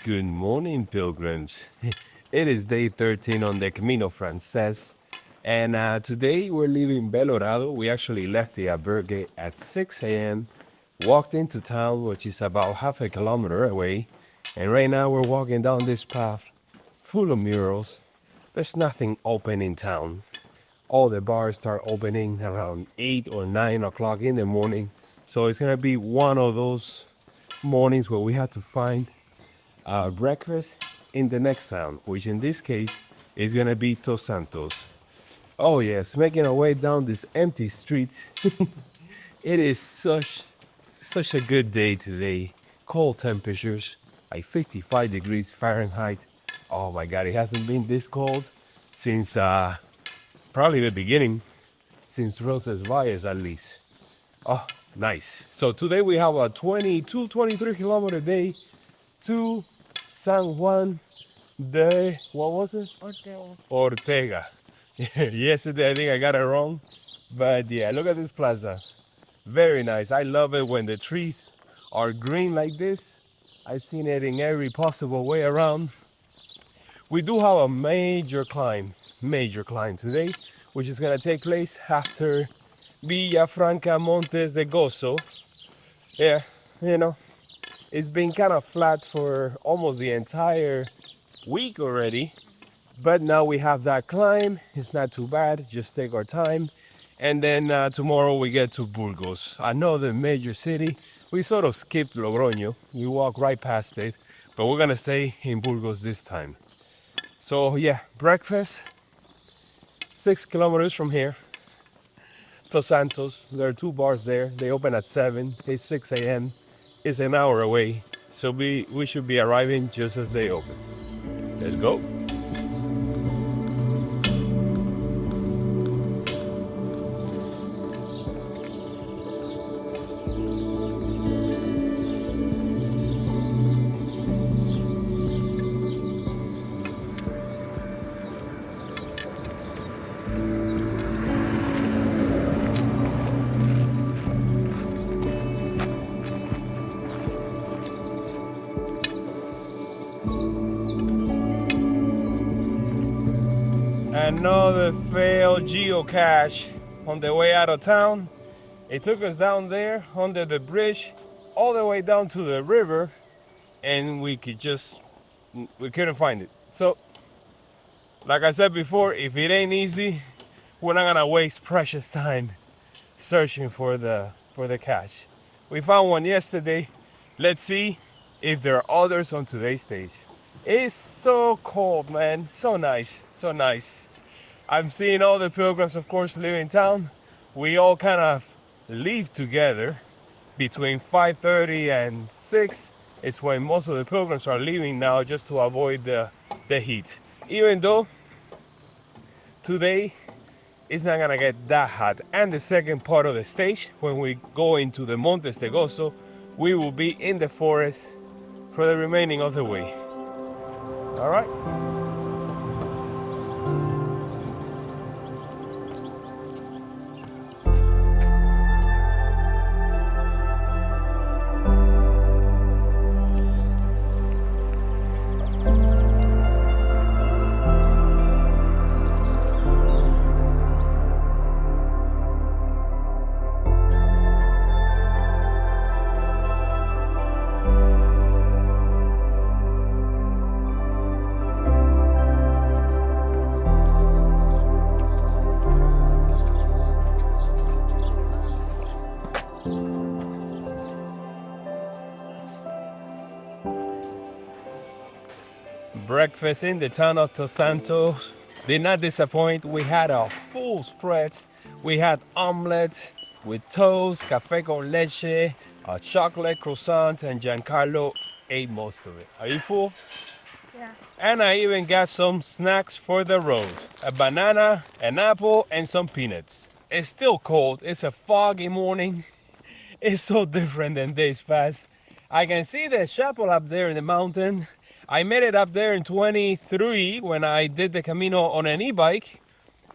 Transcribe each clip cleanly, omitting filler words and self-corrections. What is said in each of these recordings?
Good morning, pilgrims. It is day 13 on the Camino Francés, and today we're leaving Belorado. We actually left the albergue at 6 a.m., walked into town, which is about half a kilometer away, and right now we're walking down this path full of murals. There's nothing open in town. All the bars start opening around 8 or 9 o'clock in the morning, so it's gonna be one of those mornings where we have to find breakfast in the next town, which in this case is gonna be Tosantos. Oh yes, making our way down this empty street. It is such a good day today. Cold temperatures, like 55 degrees Fahrenheit. Oh my God, it hasn't been this cold since probably the beginning, since Rosas Valles at least. Oh, nice. So today we have a 23 kilometer day to San Juan de, what was it? Ortega. Yesterday I think I got it wrong, but yeah, look at this plaza. Very nice. I love it when the trees are green like this. I've seen it in every possible way around. We do have a major climb today, which is gonna take place after Villafranca Montes de Gozo. Yeah, you know, it's been kind of flat for almost the entire week already, but now we have that climb. It's not too bad, just take our time. And then tomorrow we get to Burgos, another major city. We sort of skipped Logroño, we walked right past it, but we're gonna stay in Burgos this time. So yeah, breakfast, 6 kilometers from here. Tosantos, there are 2 bars there. They open at 7, it's 6 a.m. It's an hour away, so we should be arriving just as they open. Let's go. Another failed geocache on the way out of town. It took us down there under the bridge all the way down to the river, and we couldn't find it. So like I said before, if it ain't easy, we're not gonna waste precious time searching for the cache. We found one yesterday. Let's see if there are others on today's stage. It's so cold, man. So nice, so nice. I'm seeing all the pilgrims, of course, live in town. We all kind of leave together between 5:30 and 6. It's when most of the pilgrims are leaving now, just to avoid the heat. Even though today it's not gonna get that hot. And the second part of the stage, when we go into the Montes de Gozo, we will be in the forest for the remaining of the way. All right. Breakfast in the town of Tosantos did not disappoint. We had a full spread. We had omelette with toast, café con leche, a chocolate croissant, and Giancarlo ate most of it. Are you full? Yeah. And I even got some snacks for the road. A banana, an apple, and some peanuts. It's still cold. It's a foggy morning. It's so different than days past. I can see the chapel up there in the mountain. I made it up there in 23 when I did the Camino on an e-bike.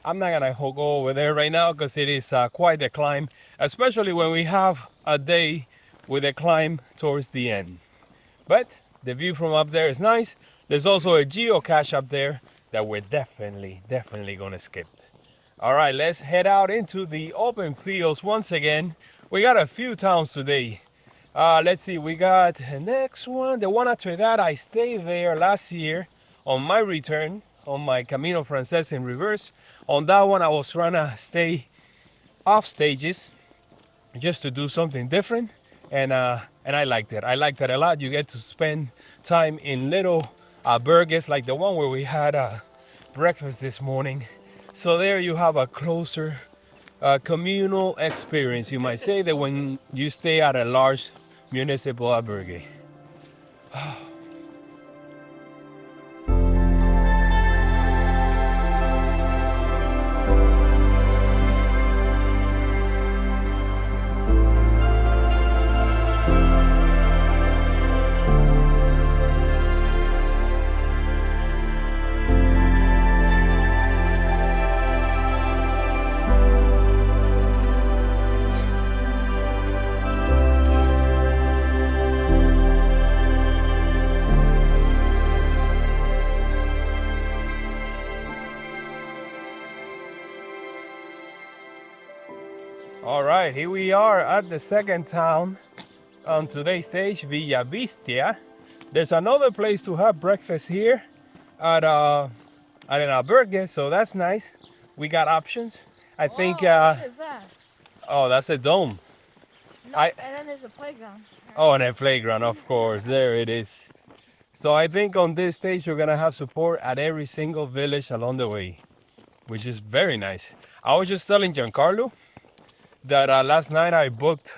I'm not gonna go over there right now because it is quite a climb, especially when we have a day with a climb towards the end. But The view from up there is nice. There's also a geocache up there that we're definitely gonna skip. All right, let's head out into the open fields once again. We got a few towns today. Let's see, we got the next one. The one after that, I stayed there last year on my return, on my Camino Francés in reverse. On that one, I was trying to stay off stages just to do something different. And I liked it. I liked it a lot. You get to spend time in little burgers like the one where we had breakfast this morning. So there you have a closer communal experience, you might say, that when you stay at a large municipal albergue. All right, here we are at the second town on today's stage, Villavista. There's another place to have breakfast here at an albergue, so that's nice. We got options. I think. What is that? Oh, that's a dome. No, and then there's a playground. Oh, and a playground, of course. There it is. So I think on this stage we're gonna have support at every single village along the way, which is very nice. I was just telling Giancarlo that last night I booked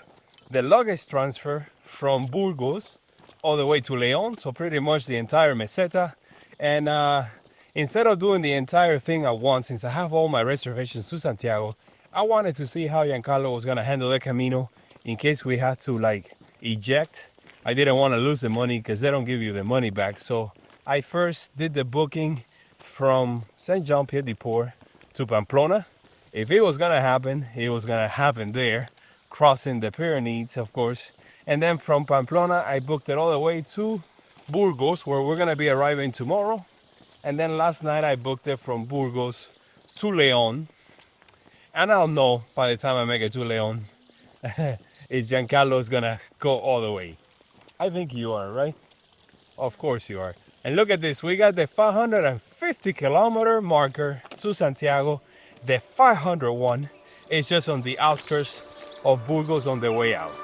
the luggage transfer from Burgos all the way to León, so pretty much the entire meseta. And instead of doing the entire thing at once, since I have all my reservations to Santiago, I wanted to see how Giancarlo was gonna handle the Camino in case we had to like eject. I didn't want to lose the money because they don't give you the money back. So I first did the booking from Saint Jean Pied de Port to Pamplona. If it was gonna happen, it was gonna happen there, crossing the Pyrenees, of course. And then from Pamplona, I booked it all the way to Burgos, where we're gonna be arriving tomorrow. And then last night, I booked it from Burgos to León. And I'll know by the time I make it to León if Giancarlo is gonna go all the way. I think you are, right? Of course you are. And look at this, we got the 550 kilometer marker to Santiago. The 500 one is just on the outskirts of Burgos on the way out.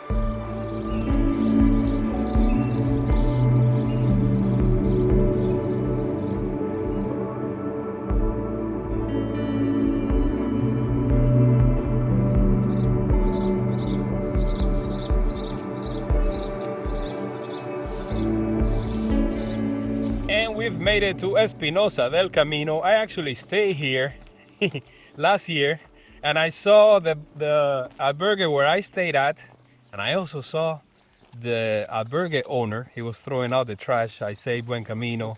And we've made it to Espinosa del Camino. I actually stayed here last year, and I saw the albergue where I stayed at, and I also saw the albergue owner. He was throwing out the trash. I say buen camino.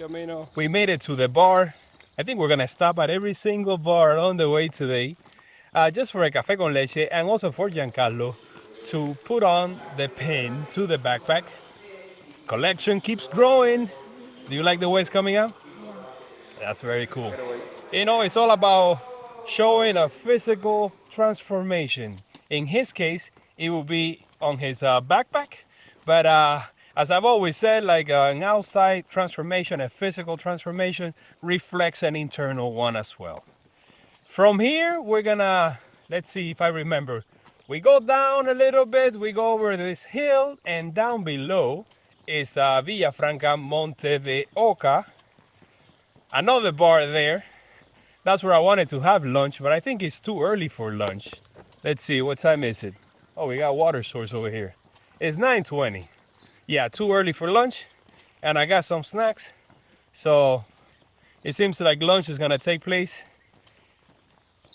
We made it to the bar. I think we're gonna stop at every single bar on the way today, just for a café con leche, and also for Giancarlo to put on the pin to the backpack. Collection keeps growing. Do you like the way it's coming out? Yeah. That's very cool. You know, it's all about showing a physical transformation. In his case, it will be on his backpack. But as I've always said, like an outside transformation, a physical transformation reflects an internal one as well. From here, we're gonna, let's see if I remember. We go down a little bit, we go over this hill, and down below is Villafranca Monte de Oca. Another bar there. That's where I wanted to have lunch, but I think it's too early for lunch. Let's see, what time is it? Oh, we got water source over here. It's 9:20. Yeah, too early for lunch, and I got some snacks. So it seems like lunch is gonna take place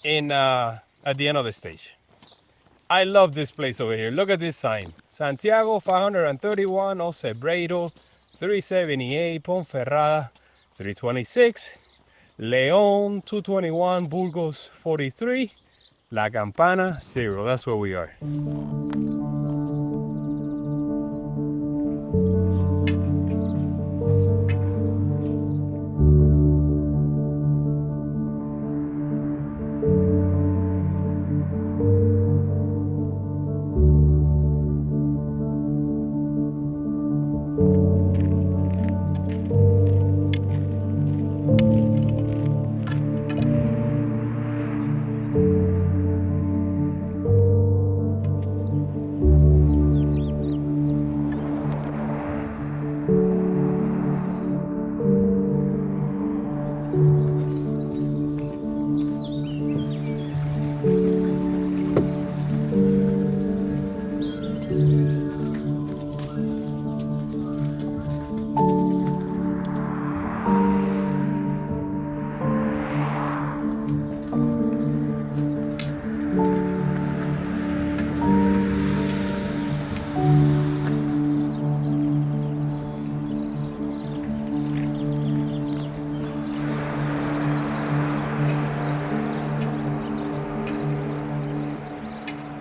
in at the end of the stage. I love this place over here. Look at this sign. Santiago 531, Ocebreiro 378, Ponferrada 326. León 221, Burgos 43, La Campana 0. That's where we are.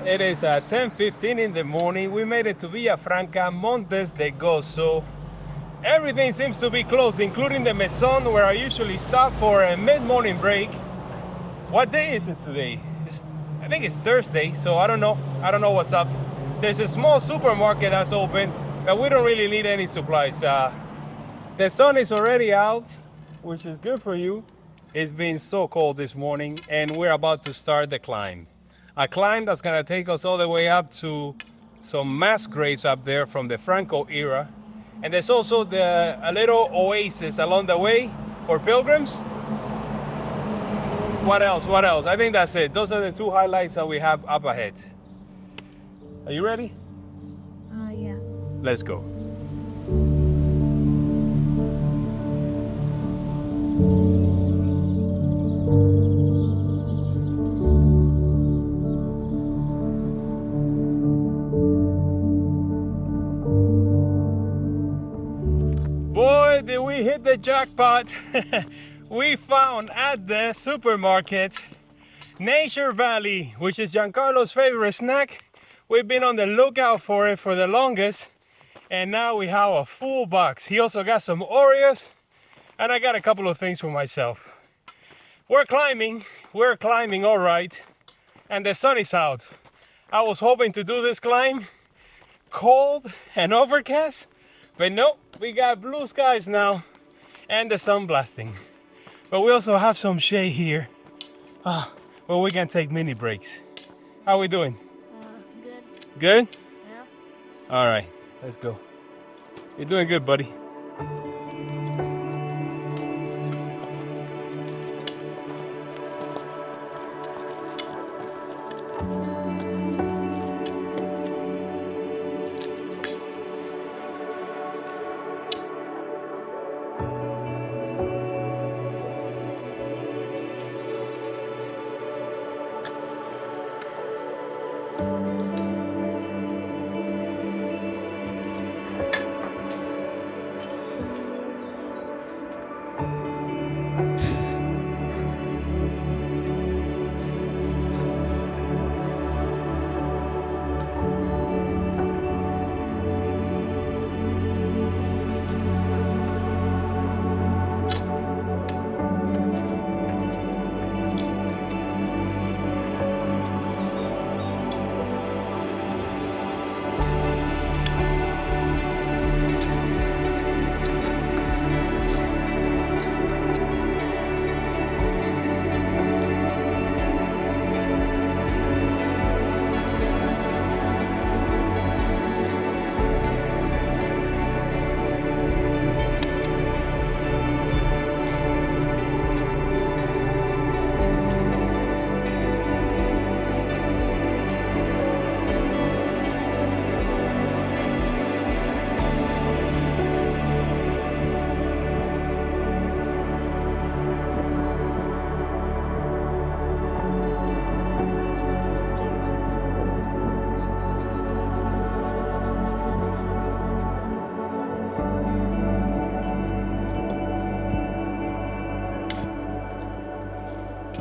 It is 10:15 in the morning. We made it to Villafranca, Montes de Gozo. Everything seems to be closed, including the Maison, where I usually stop for a mid-morning break. What day is it today? I think it's Thursday, so I don't know. I don't know what's up. There's a small supermarket that's open, but we don't really need any supplies. The sun is already out, which is good for you. It's been so cold this morning, and we're about to start the climb. A climb that's gonna take us all the way up to some mass graves up there from the Franco era. And there's also a little oasis along the way for pilgrims. What else? What else? I think that's it. Those are the two highlights that we have up ahead. Are you ready? Yeah. Let's go. Boy, did we hit the jackpot. We found at the supermarket Nature Valley, which is Giancarlo's favorite snack. We've been on the lookout for it for the longest, and now we have a full box. He also got some Oreos, and I got a couple of things for myself. We're climbing all right, and the sun is out. I was hoping to do this climb cold and overcast, but nope, we got blue skies now and the sun blasting. But we also have some shade here where we can take mini breaks. How we doing? Good. Good? Yeah. All right, let's go. You're doing good, buddy.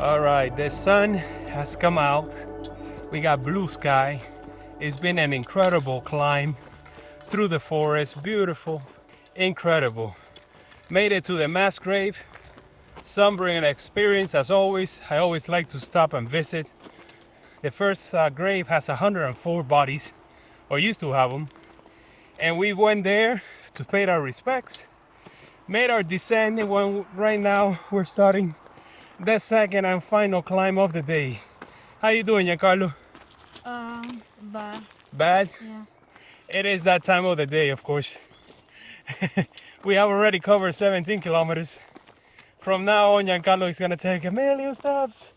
All right, the sun has come out. We got blue sky. It's been an incredible climb through the forest. Beautiful, incredible. Made it to the mass grave. Sombering experience as always. I always like to stop and visit. The first grave has 104 bodies, or used to have them. And we went there to pay our respects. Made our descent, and right now we're starting the second and final climb of the day. How you doing, Giancarlo? Bad. Bad? Yeah. It is that time of the day, of course. We have already covered 17 kilometers. From now on, Giancarlo is gonna take a million steps.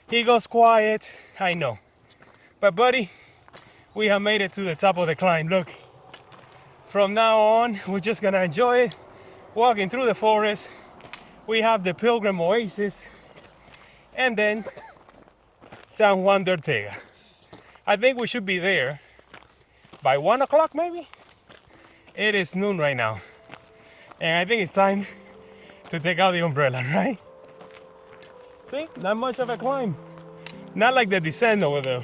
He goes quiet, I know. But buddy, we have made it to the top of the climb. Look, from now on, we're just gonna enjoy it. Walking through the forest. We have the Pilgrim Oasis, and then San Juan de Ortega. I think we should be there by 1 o'clock maybe? It is noon right now. And I think it's time to take out the umbrella, right? See, not much of a climb. Not like the descent over there.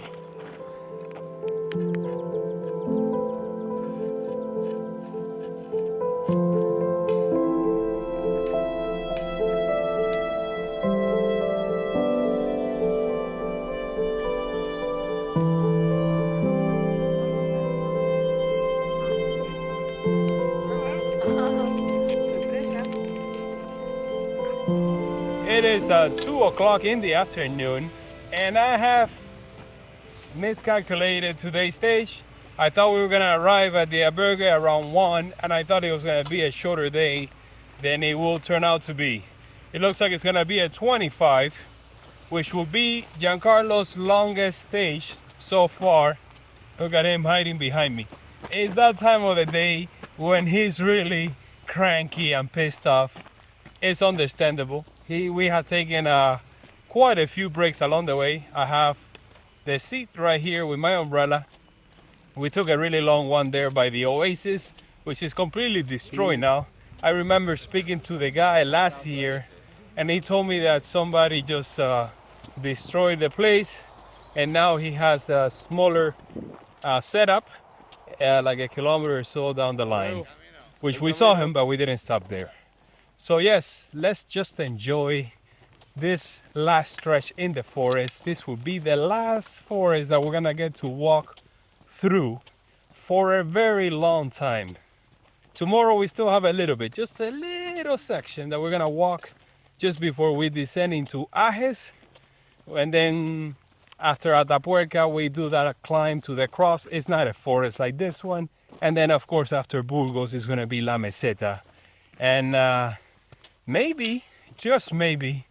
It is 2 o'clock in the afternoon, and I have miscalculated today's stage. I thought we were gonna arrive at the albergue around 1, and I thought it was gonna be a shorter day than it will turn out to be. It looks like it's gonna be a 25, which will be Giancarlo's longest stage so far. Look at him hiding behind me. It's that time of the day when he's really cranky and pissed off. It's understandable. We have taken quite a few breaks along the way. I have the seat right here with my umbrella. We took a really long one there by the Oasis, which is completely destroyed now. I remember speaking to the guy last year, and he told me that somebody just destroyed the place, and now he has a smaller setup, like a kilometer or so down the line, which we saw him, but we didn't stop there. So yes, let's just enjoy this last stretch in the forest. This will be the last forest that we're gonna get to walk through for a very long time. Tomorrow we still have a little bit, just a little section that we're gonna walk just before we descend into Ajes, and then after Atapuerca we do that climb to the cross. It's not a forest like this one, and then of course after Burgos is gonna be La Meseta, and maybe, just maybe,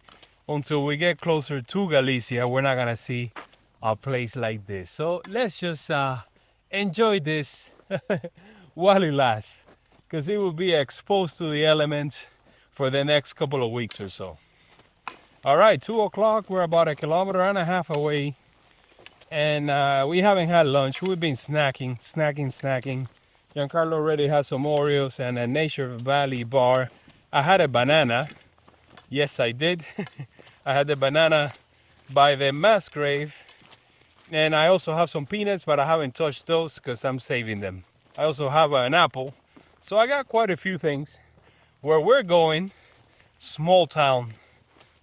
until we get closer to Galicia, we're not gonna see a place like this. So let's just enjoy this while it lasts, because it will be exposed to the elements for the next couple of weeks or so. All right, 2 o'clock, we're about 1.5 kilometers away, and we haven't had lunch. We've been snacking. Giancarlo already has some Oreos and a Nature Valley bar. I had a banana. Yes, I did. I had the banana by the mass grave, and I also have some peanuts, but I haven't touched those because I'm saving them. I also have an apple. So I got quite a few things. Where we're going, small town.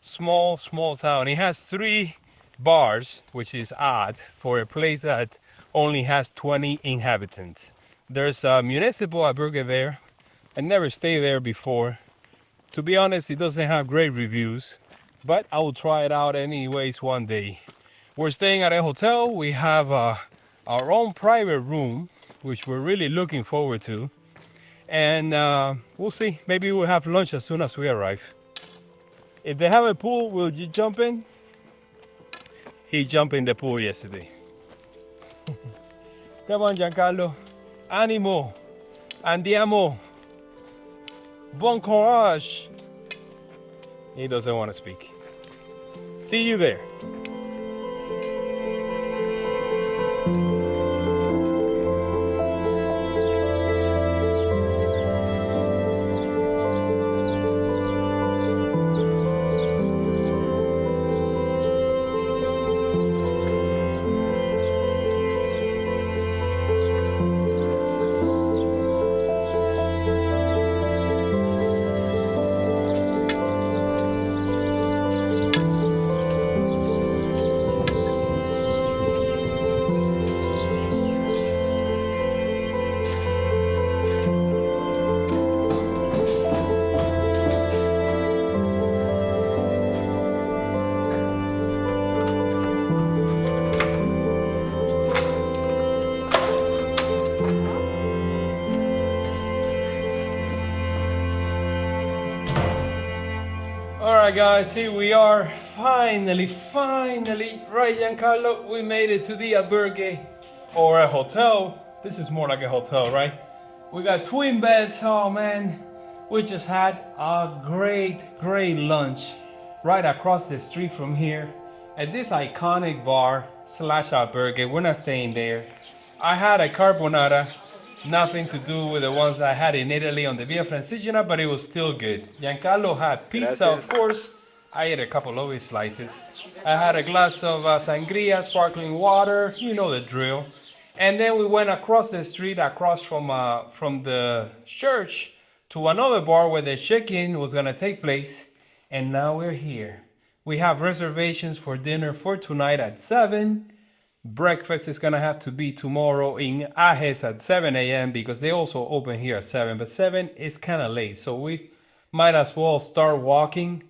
Small town. It has 3 bars, which is odd for a place that only has 20 inhabitants. There's a municipal albergue there. I never stayed there before. To be honest, it doesn't have great reviews, but I will try it out anyways one day. We're staying at a hotel. We have our own private room, which we're really looking forward to. And we'll see. Maybe we'll have lunch as soon as we arrive. If they have a pool, will you jump in? He jumped in the pool yesterday. Come on, Giancarlo. Animo. Andiamo. Bon courage. He doesn't want to speak. See you there. Alright guys, here we are, finally, right Giancarlo, we made it to the albergue, or a hotel. This is more like a hotel, right? We got twin beds, oh man. We just had a great lunch right across the street from here at this iconic bar slash albergue. We're not staying there. I had a carbonara. Nothing to do with the ones I had in Italy on the Via Francigena, but it was still good. Giancarlo had pizza, of course. I ate a couple of his slices. I had a glass of sangria, sparkling water, you know the drill. And then we went across the street, across from the church, to another bar where the check-in was gonna take place. And now we're here. We have reservations for dinner for tonight at 7. Breakfast is gonna have to be tomorrow in Ajes at 7 a.m. because they also open here at 7, but 7 is kind of late, so we might as well start walking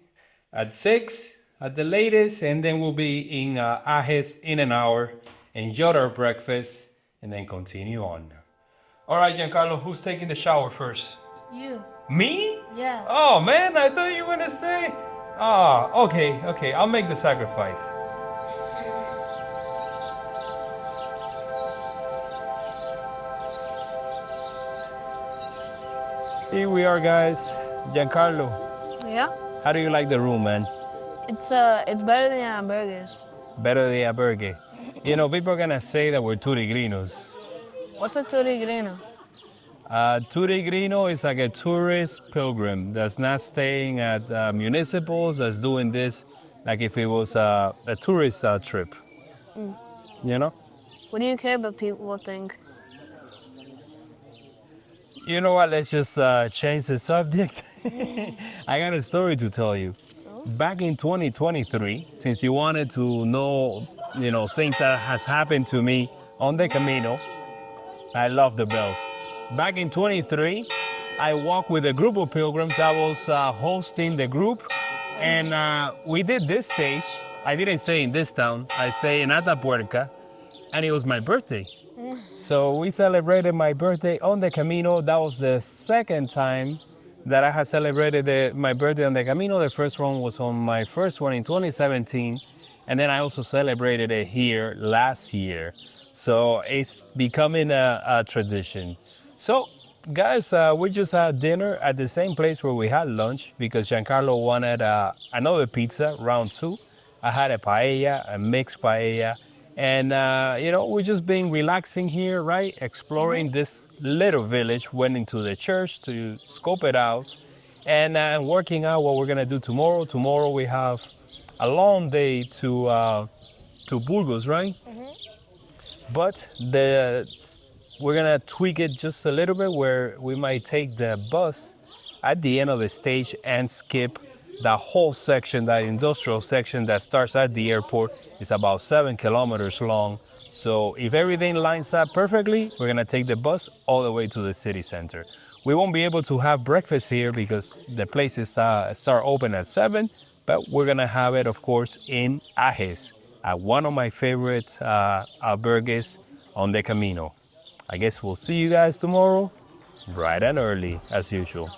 at 6 at the latest, and then we'll be in Ajes in an hour, enjoy our breakfast, and then continue on. All right, Giancarlo, who's taking the shower first? You. Me? Yeah. Oh man, I thought you were gonna say. Ah, okay, I'll make the sacrifice. Here we are, guys. Giancarlo, Yeah. how do you like the room, man? It's better than hamburgers. Better the albergue. You know, people are gonna say that we're turigrinos. What's a turigrino? Turigrino is like a tourist pilgrim that's not staying at municipals, that's doing this like if it was a tourist trip. You know? What do you care what people will think? You know what? Let's just change the subject. I got a story to tell you. Back in 2023, since you wanted to know, things that has happened to me on the Camino, I love the bells. Back in 23, I walked with a group of pilgrims. I was hosting the group, and we did this stage. I didn't stay in this town. I stayed in Atapuerca, and it was my birthday. So we celebrated my birthday on the Camino. That was the second time that I had celebrated my birthday on the Camino. The first one was on my first one in 2017. And then I also celebrated it here last year. So it's becoming a tradition. So guys, we just had dinner at the same place where we had lunch because Giancarlo wanted another pizza, round two. I had a paella, a mixed paella. And, we're just being relaxing here, right? Exploring this little village, went into the church to scope it out and working out what we're going to do tomorrow. Tomorrow we have a long day to Burgos, right? But we're going to tweak it just a little bit where we might take the bus at the end of the stage and skip the whole section, that industrial section that starts at the airport. Is about 7 kilometers long. So if everything lines up perfectly, we're gonna take the bus all the way to the city center. We won't be able to have breakfast here because the places start open at 7, but we're gonna have it, of course, in Ajes, at one of my favorite albergues on the Camino. I guess we'll see you guys tomorrow, bright and early, as usual.